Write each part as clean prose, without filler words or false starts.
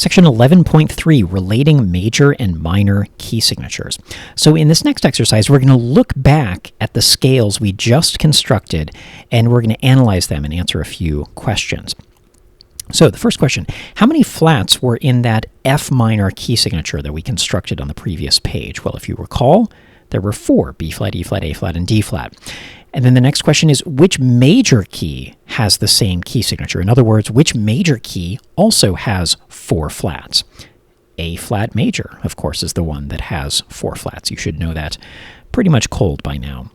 Section 11.3, relating major and minor key signatures. So in this next exercise, we're going to look back at the scales we just constructed, and we're going to analyze them and answer a few questions. So the first question, how many flats were in that F minor key signature that we constructed on the previous page? Well, if you recall, there were 4, B flat, E flat, A flat, and D flat. And then the next question is, which major key has the same key signature? In other words, which major key also has 4 flats? A flat major, of course, is the one that has 4 flats. You should know that pretty much cold by now.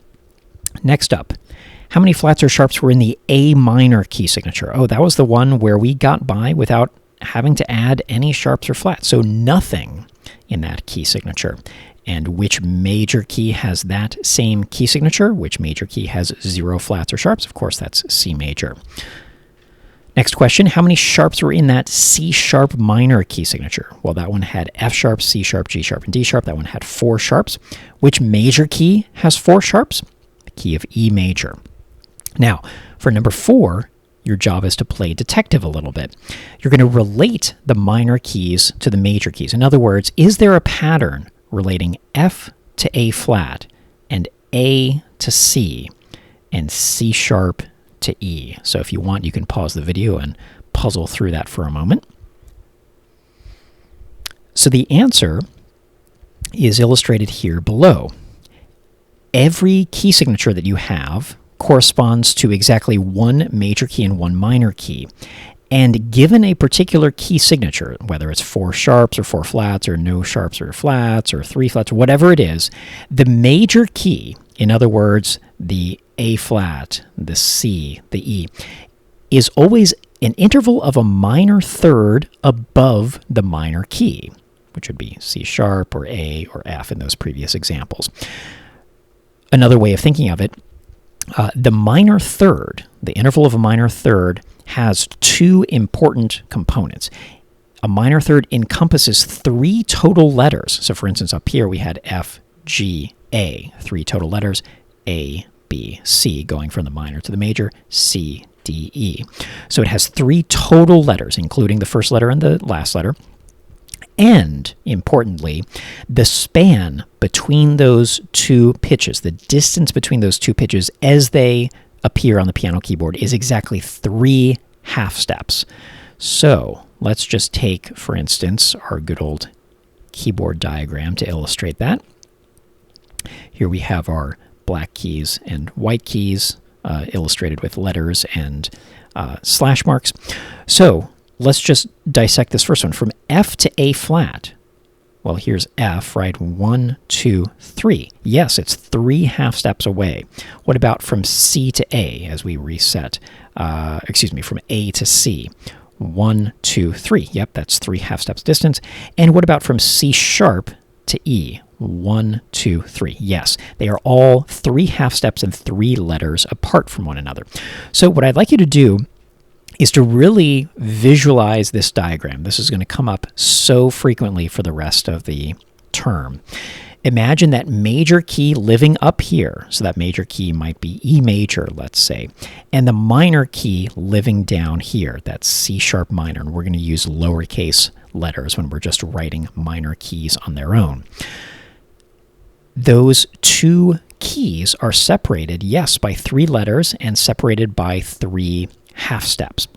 Next up, how many flats or sharps were in the A minor key signature? Oh, that was the one where we got by without having to add any sharps or flats, so nothing in that key signature. And which major key has that same key signature? Which major key has 0 flats or sharps? Of course, that's C major. Next question, how many sharps were in that C sharp minor key signature? Well, that one had F sharp, C sharp, G sharp, and D sharp. That one had 4 sharps. Which major key has 4 sharps? The key of E major. Now, for number 4, your job is to play detective a little bit. You're going to relate the minor keys to the major keys. In other words, is there a pattern relating F to A flat and A to C and C sharp to E? So if you want, you can pause the video and puzzle through that for a moment. So the answer is illustrated here below. Every key signature that you have corresponds to exactly 1 major key and 1 minor key. And given a particular key signature, whether it's 4 sharps or 4 flats or no sharps or flats or 3 flats, whatever it is, the major key, in other words, the A flat, the C, the E, is always an interval of a minor third above the minor key, which would be C sharp or A or F in those previous examples. Another way of thinking of it, the minor third, the interval of a minor third, has 2 important components. A minor third encompasses 3 total letters. So for instance, up here we had F, G, A, 3 total letters, A, B, C, going from the minor to the major, C, D, E. So it has 3 total letters, including the first letter and the last letter. And, importantly, the span between those 2 pitches, the distance between those 2 pitches as they appear on the piano keyboard, is exactly 3 half steps. So let's just take, for instance, our good old keyboard diagram to illustrate that. Here we have our black keys and white keys illustrated with letters and slash marks. So let's just dissect this first one. From F to A flat, well, here's F, right? 1, 2, 3. Yes, it's 3 half steps away. What about from C to A as we reset? From A to C. 1, 2, 3. Yep, that's 3 half steps distance. And what about from C sharp to E? 1, 2, 3. Yes, they are all 3 half steps and 3 letters apart from one another. So what I'd like you to do is to really visualize this diagram. This is going to come up so frequently for the rest of the term. Imagine that major key living up here. So that major key might be E major, let's say, and the minor key living down here. That's C sharp minor, and we're going to use lowercase letters when we're just writing minor keys on their own. Those 2 keys are separated, yes, by 3 letters and separated by 3 half steps.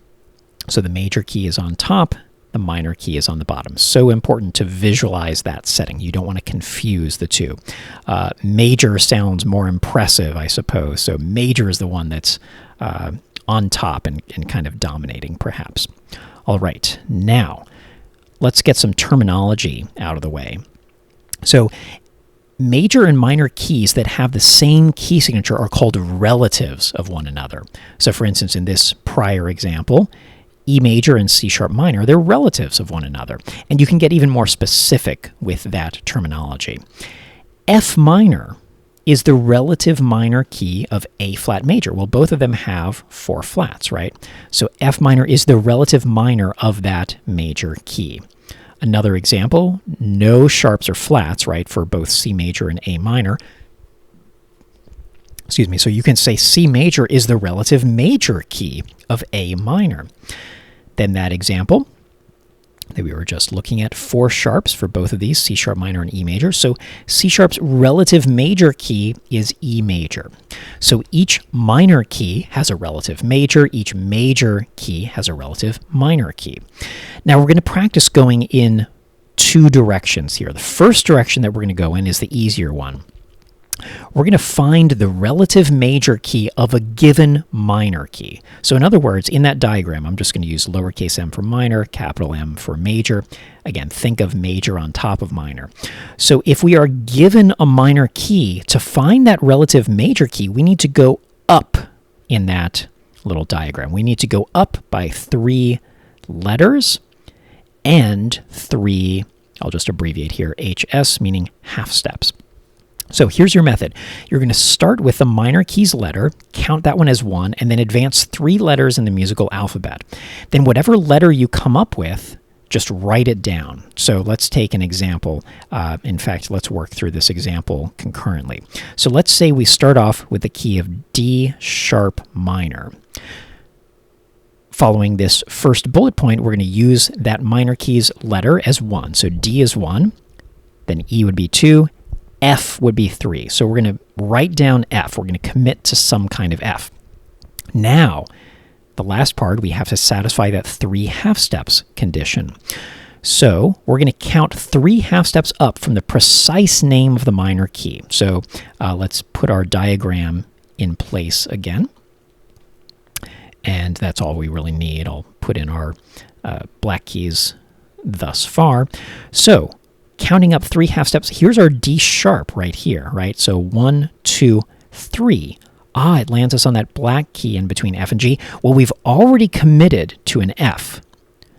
So the major key is on top, the minor key is on the bottom. So important to visualize that setting. You don't want to confuse the 2. Major sounds more impressive, I suppose. So major is the one that's on top and kind of dominating, perhaps. All right, now let's get some terminology out of the way. So major and minor keys that have the same key signature are called relatives of one another. So for instance, in this prior example, E major and C sharp minor, they're relatives of one another. And you can get even more specific with that terminology. F minor is the relative minor key of A flat major. Well, both of them have 4 flats, right? So F minor is the relative minor of that major key. Another example, no sharps or flats, right, for both C major and A minor. So you can say C major is the relative major key of A minor. Then that example, that we were just looking at 4 sharps for both of these, C sharp minor and E major. So C sharp's relative major key is E major. So each minor key has a relative major, each major key has a relative minor key. Now we're going to practice going in 2 directions here. The first direction that we're going to go in is the easier one. We're going to find the relative major key of a given minor key. So in other words, in that diagram, I'm just going to use lowercase m for minor, capital M for major. Again, think of major on top of minor. So if we are given a minor key, to find that relative major key, we need to go up in that little diagram. We need to go up by 3 letters and 3, I'll just abbreviate here, HS, meaning half steps. So here's your method. You're going to start with the minor keys letter, count that one as 1, and then advance 3 letters in the musical alphabet. Then whatever letter you come up with, just write it down. So let's take an example. In fact, let's work through this example concurrently. So let's say we start off with the key of D sharp minor. Following this first bullet point, we're going to use that minor keys letter as 1. So D is 1, then E would be 2, F would be 3. So we're going to write down F. We're going to commit to some kind of F. Now, the last part, we have to satisfy that 3 half steps condition. So we're going to count 3 half steps up from the precise name of the minor key. So let's put our diagram in place again. And that's all we really need. I'll put in our black keys thus far. So counting up 3 half steps, here's our D sharp right here, right? So 1, 2, 3. It lands us on that black key in between F and G. Well, we've already committed to an F.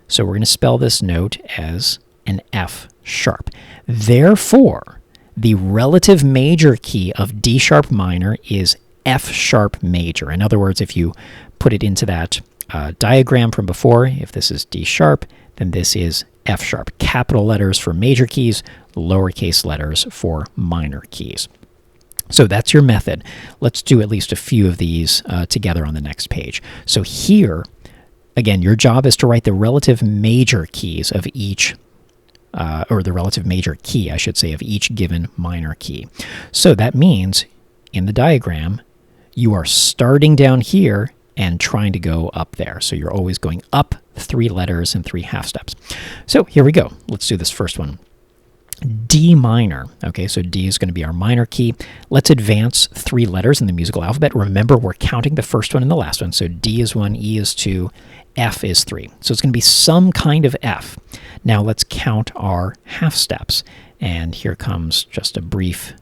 So we're going to spell this note as an F sharp. Therefore, the relative major key of D sharp minor is F sharp major. In other words, if you put it into that diagram from before, if this is D sharp, then this is F sharp. Capital letters for major keys, lowercase letters for minor keys. So that's your method. Let's do at least a few of these together on the next page. So here, again, your job is to write the relative major keys of each, or the relative major key, I should say, of each given minor key. So that means in the diagram, you are starting down here and trying to go up there. So you're always going up 3 letters and 3 half steps. So here we go. Let's do this first one. D minor. Okay, so D is going to be our minor key. Let's advance 3 letters in the musical alphabet. Remember, we're counting the first one and the last one. So D is 1, E is 2, F is 3. So it's going to be some kind of F. Now let's count our half steps. And here comes just a brief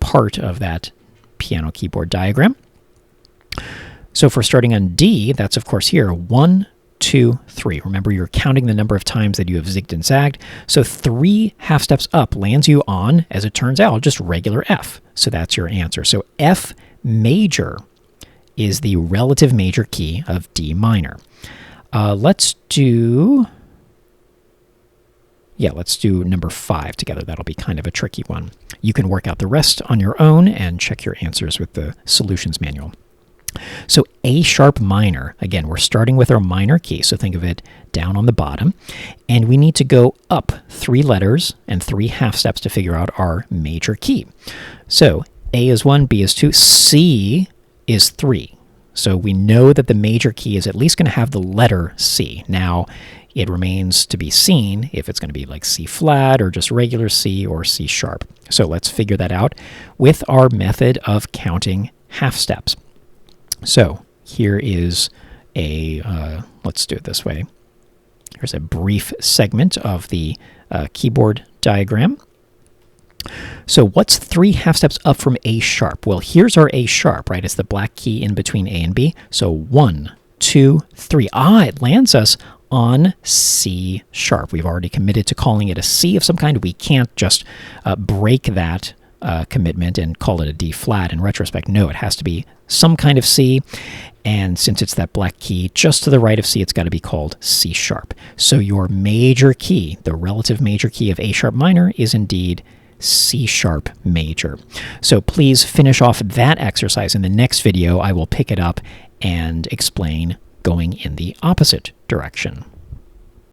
part of that piano keyboard diagram. So if we're starting on D, that's of course here, 1, 2, 3. Remember, you're counting the number of times that you have zigged and zagged. So 3 half steps up lands you on, as it turns out, just regular F. So that's your answer. So F major is the relative major key of D minor. Let's do number 5 together. That'll be kind of a tricky one. You can work out the rest on your own and check your answers with the solutions manual. So A sharp minor, again, we're starting with our minor key, so think of it down on the bottom, and we need to go up 3 letters and 3 half steps to figure out our major key. So A is 1, B is 2, C is 3. So we know that the major key is at least going to have the letter C. Now, it remains to be seen if it's going to be like C flat or just regular C or C sharp. So let's figure that out with our method of counting half steps. So here is let's do it this way. Here's a brief segment of the keyboard diagram. So what's 3 half steps up from A sharp? Well, here's our A sharp, right? It's the black key in between A and B. So 1, 2, 3. It lands us on C sharp. We've already committed to calling it a C of some kind. We can't just break that commitment and call it a D flat in retrospect. No, it has to be some kind of C, and since it's that black key just to the right of C, it's got to be called C sharp. So your major key, the relative major key of A sharp minor, is indeed C sharp major. So please finish off that exercise. In the next video, I will pick it up and explain going in the opposite direction.